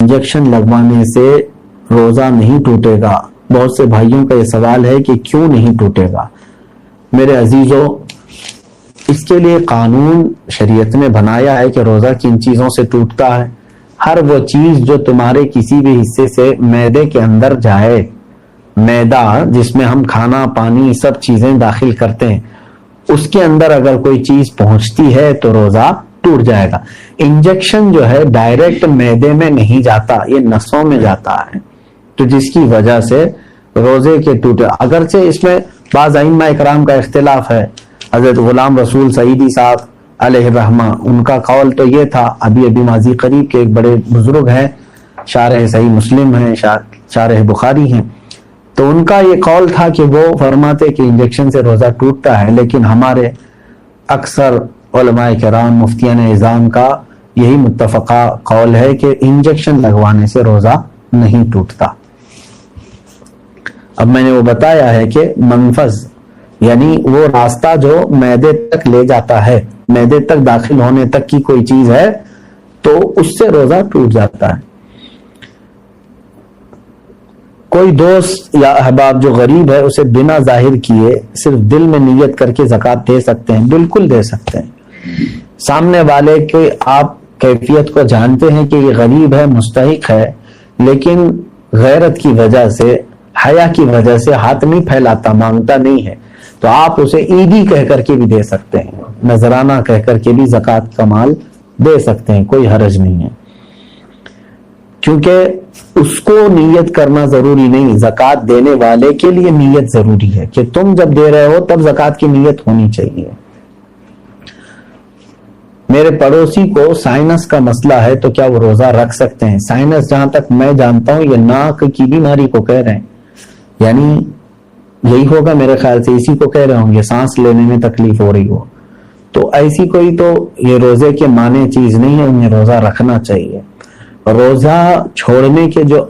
Injection لگوانے سے روزہ نہیں ٹوٹے گا؟ بہت سے بھائیوں کا یہ سوال ہے کہ کیوں نہیں ٹوٹے گا؟ میرے عزیزوں، اس کے لیے قانون شریعت نے بنایا ہے کہ روزہ کن چیزوں سے ٹوٹتا ہے۔ ہر وہ چیز جو تمہارے کسی بھی حصے سے معدے کے اندر جائے، معدہ جس میں ہم کھانا پانی سب چیزیں داخل کرتے ہیں، اس کے اندر اگر کوئی چیز پہنچتی ہے تو روزہ ٹوٹ جائے گا۔ انجیکشن جو ہے ڈائریکٹ معدے میں نہیں جاتا، یہ نسوں میں جاتا ہے، تو جس کی وجہ سے روزے کے ٹوٹے۔ اگرچہ اس میں بعض ائمہ اکرام کا اختلاف ہے، حضرت غلام رسول سعیدی صاحب علیہ الرحمہ، ان کا قول تو یہ تھا، ابھی ماضی قریب کے ایک بڑے بزرگ ہیں، شارح صحیح مسلم ہیں، شارح بخاری ہیں، تو ان کا یہ قول تھا کہ وہ فرماتے کہ انجیکشن سے روزہ ٹوٹتا ہے، لیکن ہمارے اکثر علماء کرام مفتیان اعظام کا یہی متفقہ قول ہے کہ انجیکشن لگوانے سے روزہ نہیں ٹوٹتا۔ اب میں نے وہ بتایا ہے کہ منفذ یعنی وہ راستہ جو معدے تک لے جاتا ہے، معدے تک داخل ہونے تک کی کوئی چیز ہے تو اس سے روزہ ٹوٹ جاتا ہے۔ کوئی دوست یا احباب جو غریب ہے اسے بنا ظاہر کیے صرف دل میں نیت کر کے زکوٰۃ دے سکتے ہیں؟ بالکل دے سکتے ہیں۔ سامنے والے کے آپ کیفیت کو جانتے ہیں کہ یہ غریب ہے، مستحق ہے، لیکن غیرت کی وجہ سے، حیا کی وجہ سے ہاتھ نہیں پھیلاتا، مانگتا نہیں ہے، تو آپ اسے عیدی کہہ کر کے بھی دے سکتے ہیں، نذرانہ کہہ کر کے بھی زکوٰۃ کا مال دے سکتے ہیں، کوئی حرج نہیں ہے، کیونکہ اس کو نیت کرنا ضروری نہیں، زکوٰۃ دینے والے کے لیے نیت ضروری ہے کہ تم جب دے رہے ہو تب زکوٰۃ کی نیت ہونی چاہیے۔ میرے پڑوسی کو سائنس کا مسئلہ ہے تو کیا وہ روزہ رکھ سکتے ہیں؟ سائنس جہاں تک میں جانتا ہوں یہ ناک کی بیماری کو کہہ رہے ہیں، یعنی یہی ہوگا میرے خیال سے، اسی کو کہہ رہے ہوں گے، سانس لینے میں تکلیف ہو رہی ہو، تو ایسی کوئی تو یہ روزے کے معنی چیز نہیں ہے، انہیں روزہ رکھنا چاہیے۔ روزہ چھوڑنے کے جو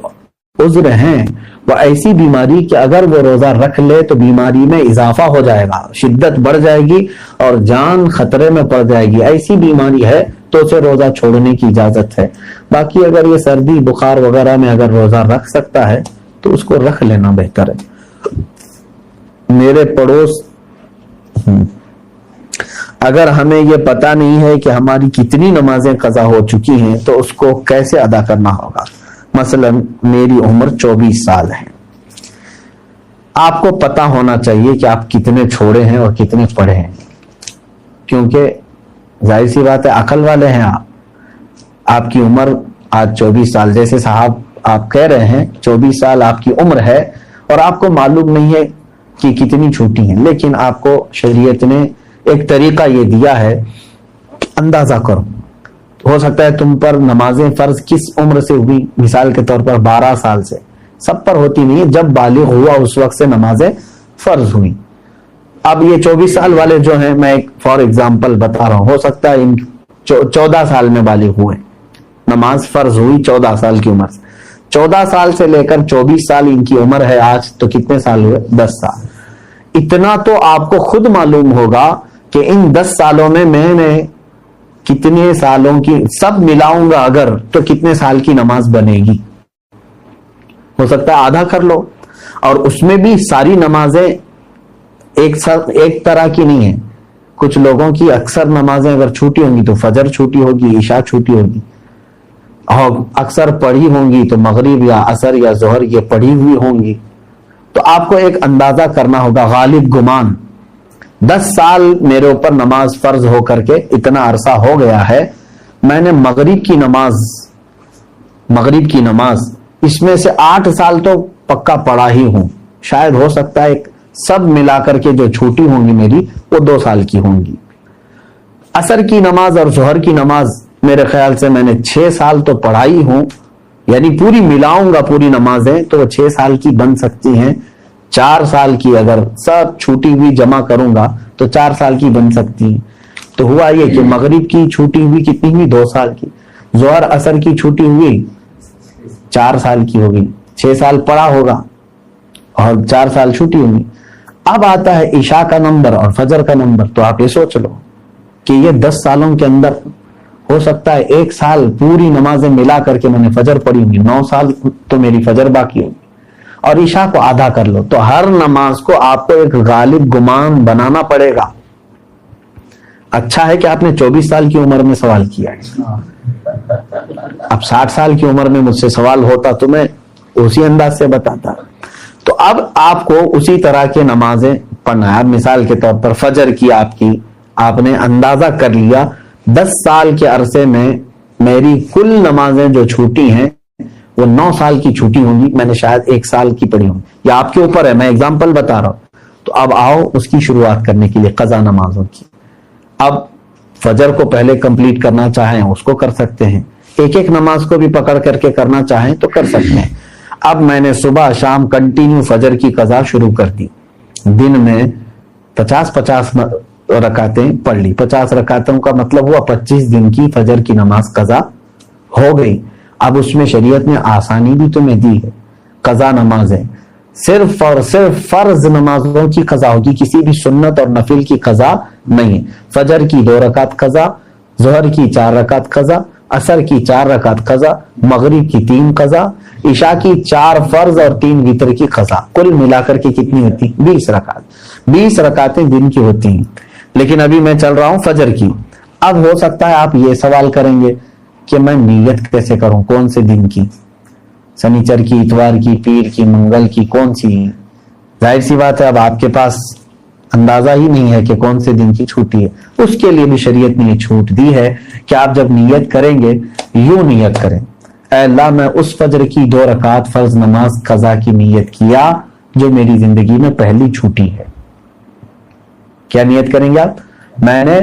عذر ہیں وہ ایسی بیماری کہ اگر وہ روزہ رکھ لے تو بیماری میں اضافہ ہو جائے گا، شدت بڑھ جائے گی اور جان خطرے میں پڑ جائے گی، ایسی بیماری ہے تو اسے روزہ چھوڑنے کی اجازت ہے۔ باقی اگر یہ سردی بخار وغیرہ میں اگر روزہ رکھ سکتا ہے تو اس کو رکھ لینا بہتر ہے۔ میرے پڑوس اگر ہمیں یہ پتہ نہیں ہے کہ ہماری کتنی نمازیں قضا ہو چکی ہیں تو اس کو کیسے ادا کرنا ہوگا؟ مثلا میری عمر 24 سال ہے، آپ کو پتہ ہونا چاہیے کہ آپ کتنے چھوڑے ہیں اور کتنے پڑھے ہیں، کیونکہ ظاہر سی بات ہے عقل والے ہیں آپ کی عمر آج 24 سال، جیسے صاحب آپ کہہ رہے ہیں 24 سال آپ کی عمر ہے اور آپ کو معلوم نہیں ہے کہ کتنی چھوٹی ہیں، لیکن آپ کو شریعت نے ایک طریقہ یہ دیا ہے، اندازہ کرو، ہو سکتا ہے تم پر نمازیں فرض کس عمر سے ہوئی، مثال کے طور پر 12 سال سے، سب پر ہوتی نہیں ہے، جب بالغ ہوا اس وقت سے نمازیں فرض ہوئی۔ اب یہ 24 سال والے جو ہیں، میں ایک فار ایگزامپل بتا رہا ہوں، ہو سکتا ہے ان 14 سال میں بالغ ہوئے، نماز فرض ہوئی 14 سال کی عمر سے، 14 سال سے لے کر 24 سال ان کی عمر ہے آج، تو کتنے سال ہوئے؟ 10 سال۔ اتنا تو آپ کو خود معلوم ہوگا کہ ان 10 سالوں میں میں نے کتنے سالوں کی سب ملاؤں گا اگر تو کتنے سال کی نماز بنے گی، ہو سکتا ہے آدھا کر لو، اور اس میں بھی ساری نمازیں ایک طرح کی نہیں ہیں، کچھ لوگوں کی اکثر نمازیں اگر چھوٹی ہوں گی تو فجر چھوٹی ہوگی، عشاء چھوٹی ہوگی، اور اکثر پڑھی ہوں گی تو مغرب یا عصر یا ظہر یہ پڑھی ہوئی ہوں گی، تو آپ کو ایک اندازہ کرنا ہوگا غالب گمان 10 سال میرے اوپر نماز فرض ہو کر کے اتنا عرصہ ہو گیا ہے، میں نے مغرب کی نماز اس میں سے 8 سال تو پکا پڑھا ہی ہوں، شاید ہو سکتا ہے سب ملا کر کے جو چھوٹی ہوں گی میری وہ 2 سال کی ہوں گی۔ عصر کی نماز اور ظہر کی نماز میرے خیال سے میں نے 6 سال تو پڑھائی ہوں، یعنی پوری ملاؤں گا پوری نمازیں تو وہ 6 سال کی بن سکتی ہیں، 4 سال کی اگر سب چھوٹی ہوئی جمع کروں گا تو 4 سال کی بن سکتی ہیں۔ تو ہوا یہ کہ مغرب کی چھوٹی ہوئی کتنی ہوئی؟ 2 سال کی، ظہر عصر کی چھوٹی ہوئی 4 سال کی ہوگی، 6 سال پڑھا ہوگا اور 4 سال چھوٹی ہوگی۔ اب آتا ہے عشاء کا نمبر اور فجر کا نمبر، تو آپ یہ سوچ لو کہ یہ 10 سالوں کے اندر ہو سکتا ہے 1 سال پوری نمازیں ملا کر کے میں نے فجر پڑھی ہوگی، 9 سال تو میری فجر باقی ہوگی، اور عشاء کو آدھا کر لو، تو ہر نماز کو آپ کو ایک غالب گمان بنانا پڑے گا۔ اچھا ہے کہ آپ نے 24 سال کی عمر میں سوال کیا ہے، اب 60 سال کی عمر میں مجھ سے سوال ہوتا تو میں اسی انداز سے بتاتا۔ تو اب آپ کو اسی طرح کی نمازیں پڑھنا ہے۔ اب مثال کے طور پر فجر کی آپ نے اندازہ کر لیا 10 سال کے عرصے میں میری کل نمازیں جو چھوٹی ہیں وہ 9 سال کی چھوٹی ہوں گی، میں نے شاید 1 سال کی پڑھی ہوں، یا آپ کے اوپر ہے، میں اگزامپل بتا رہا ہوں۔ تو اب آؤ اس کی شروعات کرنے کے لیے قضا نمازوں کی۔ اب فجر کو پہلے کمپلیٹ کرنا چاہیں اس کو کر سکتے ہیں، ایک نماز کو بھی پکڑ کر کے کرنا چاہیں تو کر سکتے ہیں۔ اب میں نے صبح شام کنٹینیو فجر کی قضا شروع کر دی، دن میں 50 رکعتیں پڑھ لی، 50 رکعتوں کا مطلب ہوا 25 دن کی فجر کی نماز قضا ہو گئی۔ اب اس میں شریعت نے آسانی بھی تمہیں دی ہے، قضا نمازیں صرف اور صرف فرض نمازوں کی قضا ہوگی، کسی بھی سنت اور نفل کی قضا نہیں ہے۔ فجر کی 2 رکعت قضا، ظہر کی 4 رکعت قضا، عصر کی 4 رکعت قضا، مغرب کی 3 قضا، عشاء کی 4 فرض اور 3 وتر کی قضا، کل ملا کر کے کتنی ہوتی؟ 20 رکعت۔ 20 رکعتیں دن کی ہوتی ہیں، لیکن ابھی میں چل رہا ہوں فجر کی۔ اب ہو سکتا ہے آپ یہ سوال کریں گے کہ میں نیت کیسے کروں، کون سے دن کی، سنیچر کی، اتوار کی، پیر کی، منگل کی، کون سی؟ ظاہر سی بات ہے اب آپ کے پاس اندازہ ہی نہیں ہے کہ کون سے دن کی چھٹی ہے۔ اس کے لیے بھی شریعت نے یہ چھوٹ دی ہے کہ آپ جب نیت کریں گے یوں نیت کریں، اے اللہ میں اس فجر کی 2 رکعت فرض نماز قضا کی نیت کیا جو میری زندگی میں پہلی چھوٹی ہے۔ کیا نیت کریں گے آپ؟ میں نے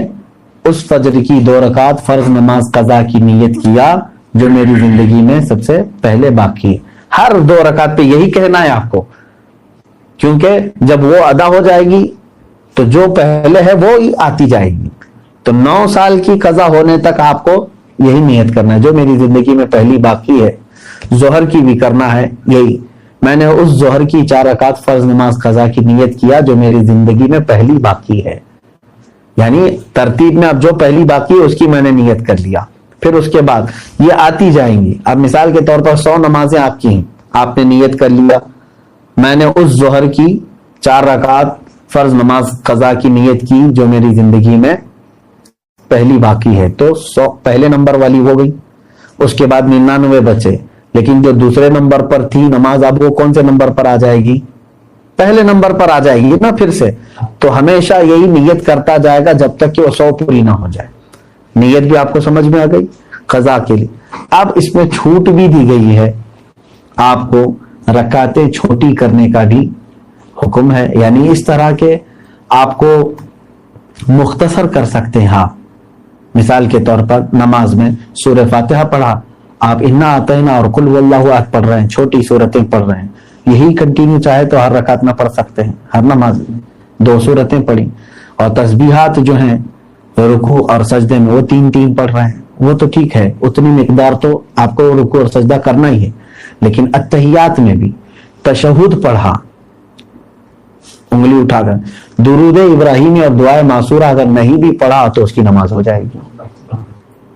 اس فجر کی 2 رکعت فرض نماز قضا کی نیت کیا جو میری زندگی میں سب سے پہلے باقی ہے۔ ہر 2 رکعت پہ یہی کہنا ہے آپ کو، کیونکہ جب وہ ادا ہو جائے گی تو جو پہلے ہے وہ ہی آتی جائے گی۔ تو 9 سال کی قضا ہونے تک آپ کو یہی نیت کرنا ہے جو میری زندگی میں پہلی باقی ہے۔ ظہر کی بھی کرنا ہے یہی، میں نے اس ظہر کی 4 رکعت فرض نماز قضا کی نیت کیا جو میری زندگی میں پہلی باقی ہے، یعنی ترتیب میں اب جو پہلی باقی ہے اس کی میں نے نیت کر لیا، پھر اس کے بعد یہ آتی جائیں گی۔ اب مثال کے طور پر 100 نمازیں آپ کی ہیں، آپ نے نیت کر لیا میں نے اس ظہر کی 4 رکعت فرض نماز قضا کی نیت کی جو میری زندگی میں پہلی باقی ہے، تو 100 پہلے نمبر والی ہو گئی، اس کے بعد 99 بچے، لیکن جو دوسرے نمبر پر تھی نماز اب وہ کون سے نمبر پر آ جائے گی؟ پہلے نمبر پر آ جائے گی نا پھر سے۔ تو ہمیشہ یہی نیت کرتا جائے گا جب تک کہ وہ 100 پوری نہ ہو جائے۔ نیت بھی آپ کو سمجھ میں آ گئی قضا کے لیے۔ اب اس میں چھوٹ بھی دی گئی ہے، آپ کو رکعتیں چھوٹی کرنے کا بھی حکم ہے، یعنی اس طرح کے آپ کو مختصر کر سکتے ہیں آپ۔ مثال کے طور پر نماز میں سورہ فاتحہ پڑھا، آپ انا اعطینا اور قل واللہ احد پڑھ رہے ہیں، چھوٹی سورتیں پڑھ رہے ہیں، یہی کنٹینیو چاہے تو ہر رکعت میں پڑھ سکتے ہیں، ہر نماز میں 2 سورتیں پڑھی، اور تسبیحات جو ہیں رکوع اور سجدے میں وہ 3 پڑھ رہے ہیں، وہ تو ٹھیک ہے، اتنی مقدار تو آپ کو رکوع اور سجدہ کرنا ہی ہے۔ لیکن اتحیات میں بھی تشہد پڑھا انگلی اٹھا کر، درود ابراہیمی اور دعائے معصورہ اگر نہیں بھی پڑھا تو اس کی نماز ہو جائے گی۔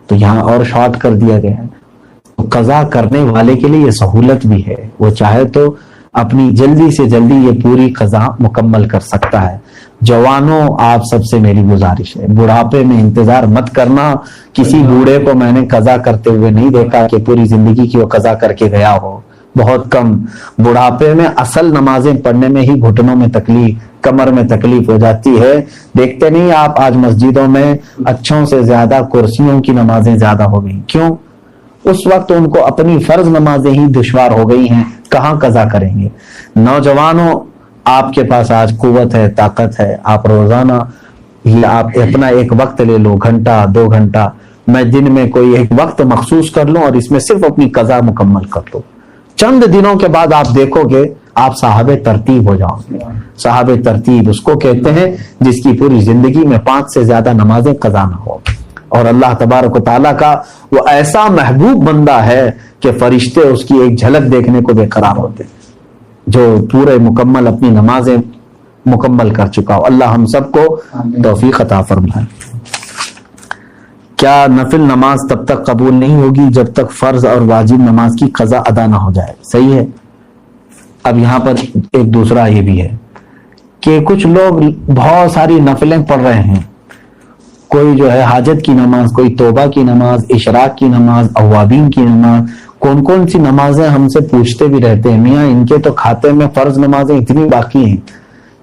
تو یہاں اور شارٹ کر دیا گیا ہے، قضا کرنے والے کے لیے یہ سہولت بھی ہے، وہ چاہے تو اپنی جلدی سے جلدی یہ پوری قضا مکمل کر سکتا ہے۔ جوانوں آپ سب سے میری گزارش ہے، بڑھاپے میں انتظار مت کرنا، کسی بوڑھے کو میں نے قضا کرتے ہوئے نہیں دیکھا کہ پوری زندگی کی وہ قضا کر کے گیا ہو، بہت کم۔ بڑھاپے میں اصل نمازیں پڑھنے میں ہی گھٹنوں میں تکلیف، کمر میں تکلیف ہو جاتی ہے۔ دیکھتے نہیں آپ آج مسجدوں میں اچھوں سے زیادہ کرسیوں کی نمازیں زیادہ ہو گئی، کیوں؟ اس وقت ان کو اپنی فرض نمازیں ہی دشوار ہو گئی ہیں، کہاں قضا کریں گے۔ نوجوانوں آپ کے پاس آج قوت ہے، طاقت ہے، آپ روزانہ یہ آپ اپنا ایک وقت لے لو، گھنٹہ 2 گھنٹہ، میں دن میں کوئی ایک وقت مخصوص کر لوں اور اس میں صرف اپنی قضا مکمل کر لو۔ چند دنوں کے بعد آپ دیکھو گے آپ صاحب ترتیب ہو جاؤ گے۔ صاحب ترتیب اس کو کہتے ہیں جس کی پوری زندگی میں 5 سے زیادہ نمازیں قضا نہ ہو، اور اللہ تبارک و تعالیٰ کا وہ ایسا محبوب بندہ ہے کہ فرشتے اس کی ایک جھلک دیکھنے کو بے قرار ہوتے، جو پورے مکمل اپنی نمازیں مکمل کر چکا ہو۔ اللہ ہم سب کو توفیق عطا فرمائے۔ کیا نفل نماز تب تک قبول نہیں ہوگی جب تک فرض اور واجب نماز کی قضا ادا نہ ہو جائے؟ صحیح ہے. اب یہاں پر ایک دوسرا یہ بھی ہے کہ کچھ لوگ بہت ساری نفلیں پڑھ رہے ہیں، کوئی جو ہے حاجت کی نماز، کوئی توبہ کی نماز، اشراق کی نماز، اوابین کی نماز، کون کون سی نمازیں ہم سے پوچھتے بھی رہتے ہیں، میاں ان کے تو کھاتے میں فرض نمازیں اتنی باقی ہیں،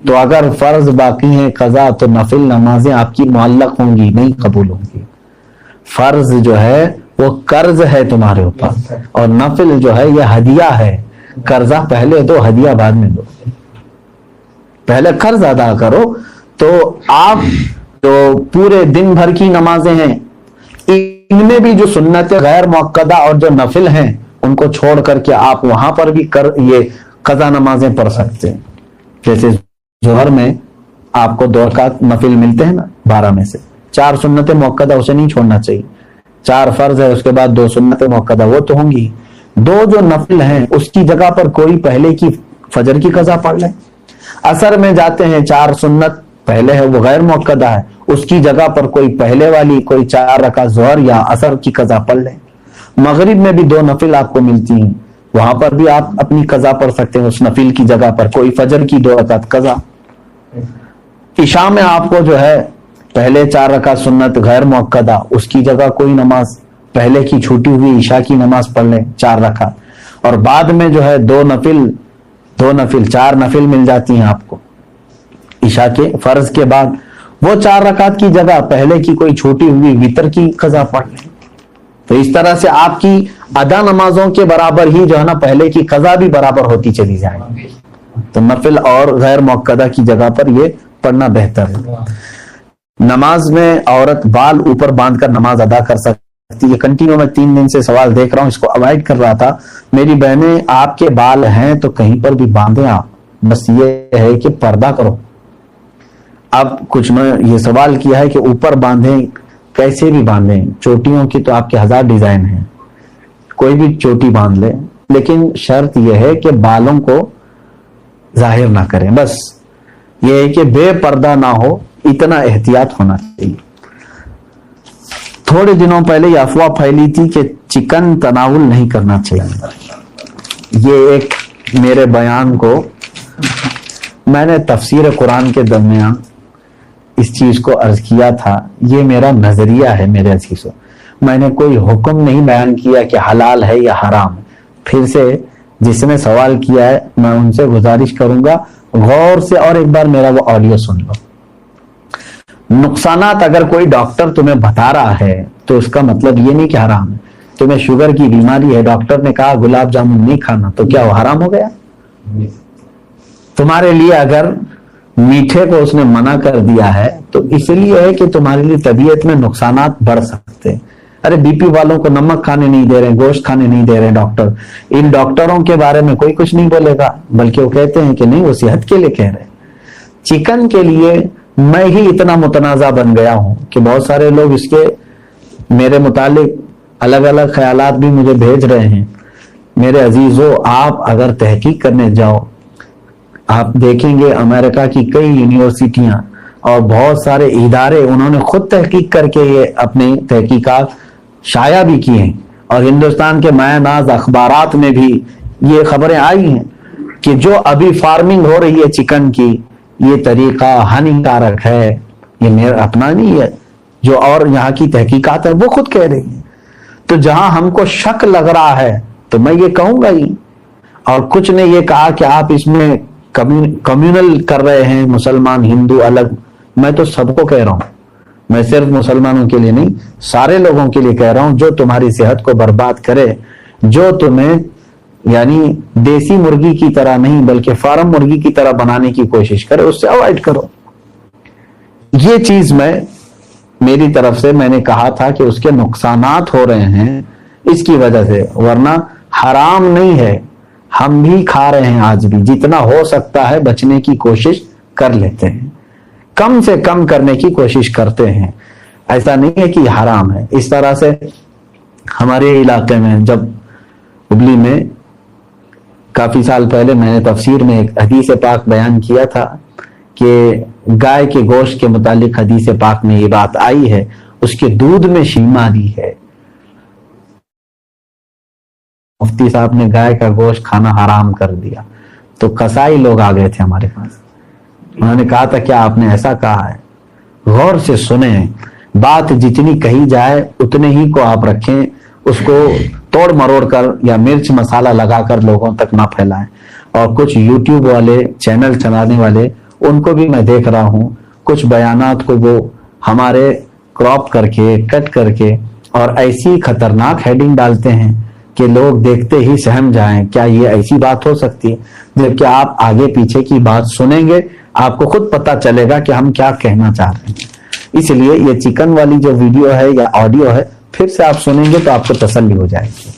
تو اگر فرض باقی ہیں قضا تو نفل نمازیں آپ کی معلق ہوں گی، نہیں قبول ہوں گی. فرض جو ہے وہ قرض ہے تمہارے اوپر، اور نفل جو ہے یہ ہدیہ ہے. قرضہ پہلے دو، ہدیہ بعد میں دو. پہلے قرض ادا کرو. تو آپ جو پورے دن بھر کی نمازیں ہیں ان میں بھی جو سنت غیر مؤکدہ اور جو نفل ہیں ان کو چھوڑ کر کے آپ وہاں پر بھی یہ قضا نمازیں پڑھ سکتے ہیں. جیسے ظہر میں آپ کو 2 رکعت نفل ملتے ہیں نا 12 میں سے، 4 سنت مؤکدہ اسے نہیں چھوڑنا چاہیے. 4 فرض ہے، اس کے بعد 2 سنت مؤکدہ وہ تو ہوں گی. 2 جو نفل ہیں اس کی جگہ پر کوئی پہلے کی فجر کی قضا پڑھ لیں. عصر میں جاتے ہیں 4 سنت پہلے ہے وہ غیر مؤکدہ ہے، اس کی جگہ پر کوئی پہلے والی کوئی 4 رکعت ظہر یا عصر کی قضا پڑھ لیں. مغرب میں بھی 2 نفل آپ کو ملتی ہیں، وہاں پر بھی آپ اپنی قضا پڑھ سکتے ہیں اس نفل کی جگہ پر کوئی فجر کی 2 رکعت قضا. عشاء میں آپ کو جو ہے پہلے 4 رکعت سنت غیر مؤکدہ، اس کی جگہ کوئی نماز پہلے کی چھوٹی ہوئی عشاء کی نماز پڑھ لیں 4 رکعت، اور بعد میں جو ہے 2 نفل 4 نفل مل جاتی ہیں آپ کو عشاء کے فرض کے بعد. وہ 4 رکعت کی جگہ پہلے کی کوئی چھوٹی ہوئی وتر کی قضا پڑھ لیں. تو اس طرح سے آپ کی ادا نمازوں کے برابر ہی جو ہے نا پہلے کی قضا بھی برابر ہوتی چلی جائے گی. تو نفل اور غیر مؤکدہ کی جگہ پر یہ پڑھنا بہتر ہے. نماز میں عورت بال اوپر باندھ کر نماز ادا کر سکتی ہے؟ کنٹینیو میں 3 دن سے سوال دیکھ رہا ہوں، اس کو اوائڈ کر رہا تھا. میری بہنیں آپ کے بال ہیں تو کہیں پر بھی باندھیں آپ، بس یہ ہے کہ پردہ کرو. اب کچھ نے یہ سوال کیا ہے کہ اوپر باندھیں، کیسے بھی باندھیں؟ چوٹیوں کی تو آپ کے 1000 ڈیزائن ہیں، کوئی بھی چوٹی باندھ لیں، لیکن شرط یہ ہے کہ بالوں کو ظاہر نہ کریں. بس یہ ہے کہ بے پردہ نہ ہو، اتنا احتیاط ہونا چاہیے. تھوڑے دنوں پہلے یہ افواہ پھیلی تھی کہ چکن تناول نہیں کرنا چاہیے. یہ ایک میرے بیان کو میں نے تفسیر قرآن کے درمیان اس چیز کو عرض کیا تھا. یہ میرا نظریہ ہے میرے عزیزوں، میں نے کوئی حکم نہیں بیان کیا کہ حلال ہے یا حرام. پھر سے جس نے سوال کیا ہے میں ان سے گزارش کروں گا غور سے اور ایک بار میرا وہ آڈیو سن لو. نقصانات اگر کوئی ڈاکٹر تمہیں بتا رہا ہے تو اس کا مطلب یہ نہیں کہ حرام ہے. تمہیں شوگر کی بیماری ہے، ڈاکٹر نے کہا گلاب جامن نہیں کھانا، تو کیا وہ حرام ہو گیا؟ تمہارے لیے اگر میٹھے کو اس نے منع کر دیا ہے تو اس لیے ہے کہ تمہارے لیے طبیعت میں نقصانات بڑھ سکتے ہیں. ارے بی پی والوں کو نمک کھانے نہیں دے رہے، گوشت کھانے نہیں دے رہے ڈاکٹر. ان ڈاکٹروں کے بارے میں کوئی کچھ نہیں بولے گا، بلکہ وہ کہتے ہیں کہ نہیں وہ صحت کے لیے کہہ رہے. چکن کے لیے میں ہی اتنا متنازع بن گیا ہوں کہ بہت سارے لوگ اس کے میرے متعلق الگ الگ خیالات بھی مجھے بھیج رہے ہیں. میرے عزیزو، آپ اگر تحقیق کرنے جاؤ آپ دیکھیں گے امریکہ کی کئی یونیورسٹیاں اور بہت سارے ادارے انہوں نے خود تحقیق کر کے یہ اپنے تحقیقات شائع بھی کی ہیں، اور ہندوستان کے مایہ ناز اخبارات میں بھی یہ خبریں آئی ہیں کہ جو ابھی فارمنگ ہو رہی ہے چکن کی، یہ طریقہ ہانیکارک ہے. یہ میرا اپنا نہیں ہے، جو اور یہاں کی تحقیقات ہیں وہ خود کہہ رہی ہیں. تو جہاں ہم کو شک لگ رہا ہے تو میں یہ کہوں گا ہی. اور کچھ نے یہ کہا کہ آپ اس میں کمیونل کر رہے ہیں، مسلمان ہندو الگ. میں تو سب کو کہہ رہا ہوں، میں صرف مسلمانوں کے لیے نہیں سارے لوگوں کے لیے کہہ رہا ہوں. جو تمہاری صحت کو برباد کرے، جو تمہیں یعنی دیسی مرغی کی طرح نہیں بلکہ فارم مرغی کی طرح بنانے کی کوشش کرے، اس سے اوائڈ کرو. یہ چیز میری طرف سے میں نے کہا تھا کہ اس کے نقصانات ہو رہے ہیں اس کی وجہ سے، ورنہ حرام نہیں ہے. ہم بھی کھا رہے ہیں آج بھی، جتنا ہو سکتا ہے بچنے کی کوشش کر لیتے ہیں، کم سے کم کرنے کی کوشش کرتے ہیں. ایسا نہیں ہے کہ یہ حرام ہے. اس طرح سے ہمارے علاقے میں جب ہبلی میں کافی سال پہلے میں نے تفسیر میں ایک حدیث پاک بیان کیا تھا کہ گائے کے گوشت کے متعلق حدیث پاک میں یہ بات آئی ہے، اس کے دودھ میں بیماری ہے. مفتی صاحب نے گائے کا گوشت کھانا حرام کر دیا تو قصائی لوگ آ گئے تھے ہمارے پاس. انہوں نے کہا تھا کیا آپ نے ایسا کہا ہے؟ غور سے سنیں, بات جتنی کہی جائے اتنے ہی کو آپ رکھیں, اس کو توڑ مروڑ کر یا مرچ مسالہ لگا کر لوگوں تک نہ پھیلائیں. اور کچھ یوٹیوب والے چینل چلانے والے, ان کو بھی میں دیکھ رہا ہوں, کچھ بیانات کو وہ ہمارے کراپ کر کے کٹ کر کے اور ایسی خطرناک ہیڈنگ ڈالتے ہیں کہ لوگ دیکھتے ہی سہم جائیں کیا یہ ایسی بات ہو سکتی ہے. جبکہ آپ آگے پیچھے کی بات سنیں گے آپ کو خود پتا چلے گا کہ ہم کیا کہنا چاہ رہے ہیں. اس لیے یہ چکن والی جو ویڈیو ہے یا آڈیو ہے پھر سے آپ سنیں گے تو آپ کو تسلی ہو جائے گی.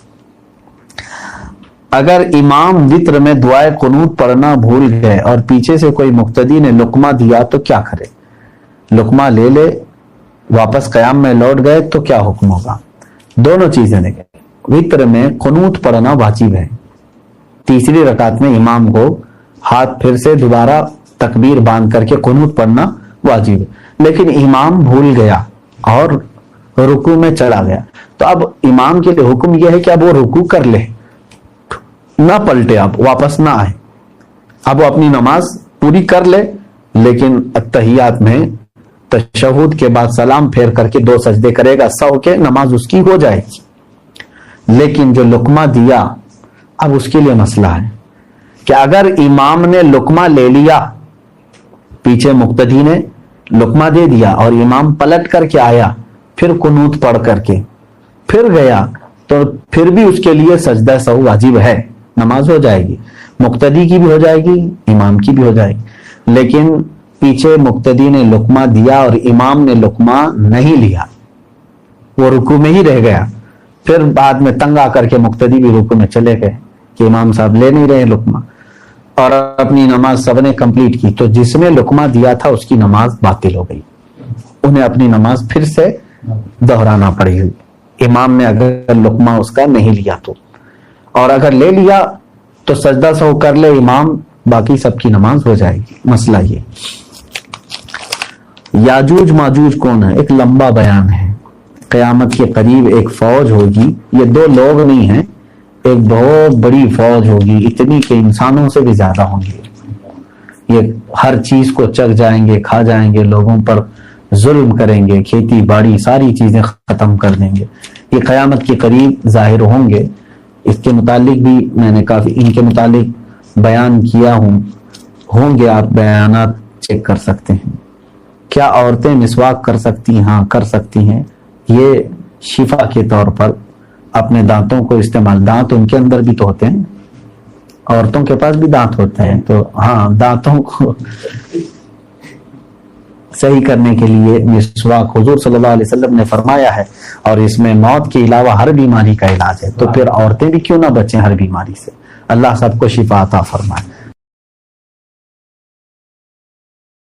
اگر امام وتر میں دعائے قنوت پڑھنا بھول گئے اور پیچھے سے کوئی مقتدی نے لقمہ دیا تو کیا کرے؟ لقمہ لے لے, واپس قیام میں لوٹ گئے تو کیا حکم ہوگا؟ دونوں چیزیں دیکھیں. وتر میں قنوت پڑھنا واجب ہے. تیسری رکعت میں امام کو ہاتھ پھر سے دوبارہ تکبیر باندھ کر کے قنوت پڑھنا واجب ہے. لیکن امام بھول گیا اور رکوع میں چلا گیا تو اب امام کے لیے حکم یہ ہے کہ اب وہ رکوع کر لے, نہ پلٹے, اب واپس نہ آئے, اب وہ اپنی نماز پوری کر لے. لیکن اتحیات میں تشہد کے بعد سلام پھیر کر کے 2 سجدے کرے گا, سو کے نماز اس کی ہو جائے گی. لیکن جو لقمہ دیا اب اس کے لیے مسئلہ ہے کہ اگر امام نے لقمہ لے لیا, پیچھے مقتدی نے لقمہ دے دیا اور امام پلٹ کر کے آیا پھر قنوت پڑھ کر کے پھر گیا تو پھر بھی اس کے لیے سجدہ سہو واجب ہے, نماز ہو جائے گی, مقتدی کی بھی ہو جائے گی امام کی بھی ہو جائے گی. لیکن پیچھے مقتدی نے لقمہ دیا اور امام نے لقمہ نہیں لیا, وہ رکوع میں ہی رہ گیا, پھر بعد میں تنگ آ کر کے مقتدی بھی رکوع میں چلے گئے کہ امام صاحب لے نہیں رہے لقمہ, اور اپنی نماز سب نے کمپلیٹ کی, تو جس نے لقمہ دیا تھا اس کی نماز باطل ہو گئی, انہیں اپنی نماز پھر سے دہرانا پڑی ہوئی. امام نے اگر لقمہ اس کا نہیں لیا تو, اور اگر لے لیا تو سجدہ سہو کر لے امام, باقی سب کی نماز ہو جائے گی. مسئلہ یہ یاجوج ماجوج کون ہے, ایک لمبا بیان ہے. قیامت کے قریب ایک فوج ہوگی, یہ 2 لوگ نہیں ہیں, ایک بہت بڑی فوج ہوگی, اتنی کہ انسانوں سے بھی زیادہ ہوں گے. یہ ہر چیز کو چکھ جائیں گے, کھا جائیں گے, لوگوں پر ظلم کریں گے, کھیتی باڑی ساری چیزیں ختم کر دیں گے. یہ قیامت کے قریب ظاہر ہوں گے. اس کے متعلق بھی میں نے کافی ان کے متعلق بیان کیا ہوں گے, آپ بیانات چیک کر سکتے ہیں. کیا عورتیں مسواک کر سکتی ہیں؟ ہاں کر سکتی ہیں. یہ شفا کے طور پر اپنے دانتوں کو استعمال, دانت ان کے اندر بھی تو ہوتے ہیں, عورتوں کے پاس بھی دانت ہوتے ہیں, تو ہاں دانتوں کو صحیح کرنے کے لیے مسواک حضور صلی اللہ علیہ وسلم نے فرمایا ہے, اور اس میں موت کے علاوہ ہر بیماری کا علاج ہے. تو پھر عورتیں بھی کیوں نہ بچیں ہر بیماری سے. اللہ سب کو شفا عطا فرمائے.